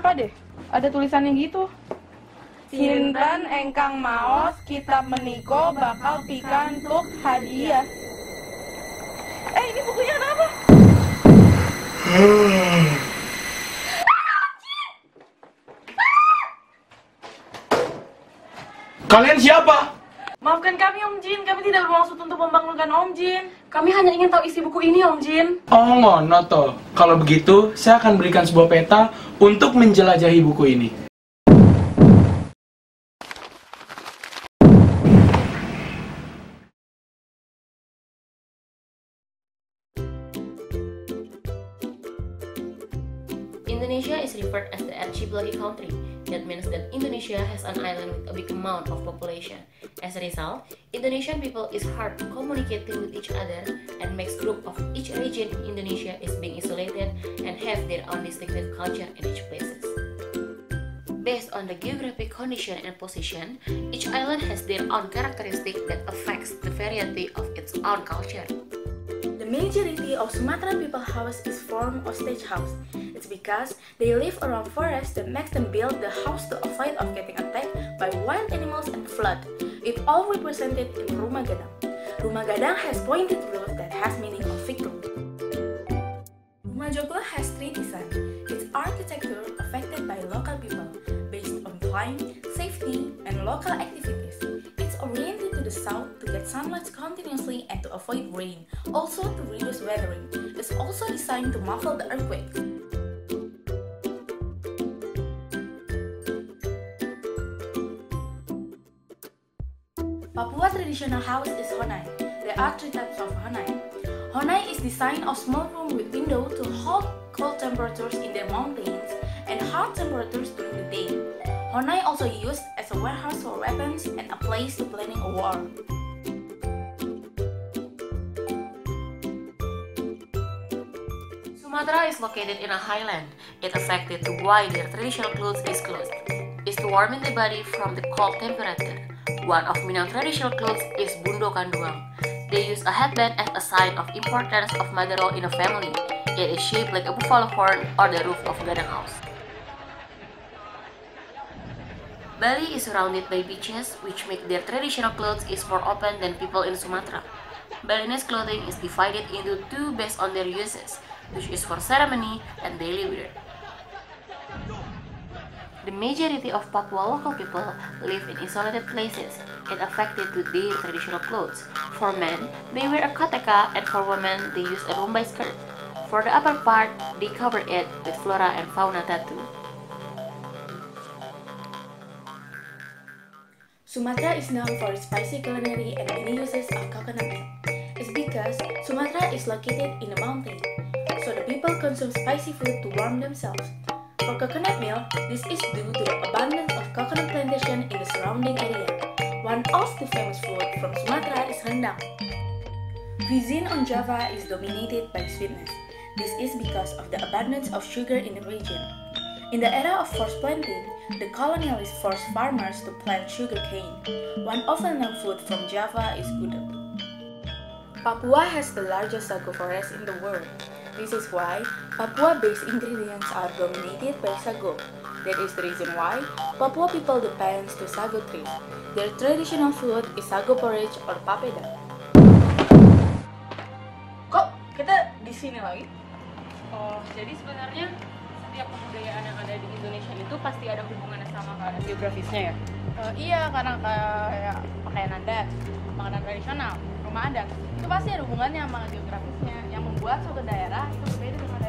apa deh? Ada tulisannya gitu. Sinten engkang maos kitab meniko bakal pikantuk hadiah. Ini bukunya kenapa? Kalian siapa? Maafkan kami Om Jin, kami tidak bermaksud untuk membangunkan Om Jin. Kami hanya ingin tahu isi buku ini, Om Jin. Oh, ngono toh. Kalau begitu, saya akan berikan sebuah peta untuk menjelajahi buku ini. Indonesia is referred as the archipelagic country. That means that Indonesia has an island with a big amount of population. As a result, Indonesian people is hard to communicate with each other, and makes group of each region in Indonesia is being isolated and have their own distinctive culture in each places. Based on the geographic condition and position, each island has their own characteristic that affects the variety of its own culture. The majority of Sumatra people house is form of stage house. It's because they live around forest that makes them build the house to avoid of getting attacked by wild animals and flood. It all represented in Rumah Gadang. Rumah Gadang has pointed roof that has meaning of victory. Rumah Joglo has three designs. Its architecture affected by local people based on climate, safety, and local activities. It's oriented to the south to get sunlight continuously and to avoid rain, also to reduce weathering. It's also designed to muffle the earthquakes. Papua traditional house is Honai. There are three types of Honai. Honai is designed of small room with window to hold cold temperatures in the mountains and hot temperatures during the day. Honai also used as a warehouse for weapons and a place to planning a war. Sumatra is located in a highland. It affected to why their traditional clothes is closed. Is to warm the body from the cold temperature. One of Minang traditional clothes is Bundo Kanduang. They use a headband as a sign of importance of mother role in a family. It is shaped like a buffalo horn or the roof of Gadang house. Bali is surrounded by beaches, which make their traditional clothes is more open than people in Sumatra. Balinese clothing is divided into two based on their uses, which is for ceremony and daily wear. The majority of Papua local people live in isolated places and affected to their traditional clothes. For men, they wear a kateka, and for women, they use a rumbai skirt. For the upper part, they cover it with flora and fauna tattoo. Sumatra is known for its spicy culinary and many uses of coconut milk. It's because Sumatra is located in a mountain, so the people consume spicy food to warm themselves. For coconut milk, this is due to the abundance of coconut plantation in the surrounding area. One of the famous food from Sumatra is rendang. Cuisine on Java is dominated by sweetness. This is because of the abundance of sugar in the region. In the era of forced planting, the colonialists forced farmers to plant sugar cane. One often known food from Java is gudeg. Papua has the largest sago forest in the world. This is why Papua-based ingredients are dominated by sago. That is the reason why Papua people depends to sago trees. Their traditional food is sago porridge or papeda. Kok kita di sini lagi? Oh, jadi sebenarnya setiap kebudayaan yang ada di Indonesia itu pasti ada hubungannya sama keadaan geografisnya ya? Iya, karena kayak pakaian adat, makanan tradisional, rumah adat, itu pasti ada hubungannya sama geografisnya yang membuat suatu daerah itu berbeda dengan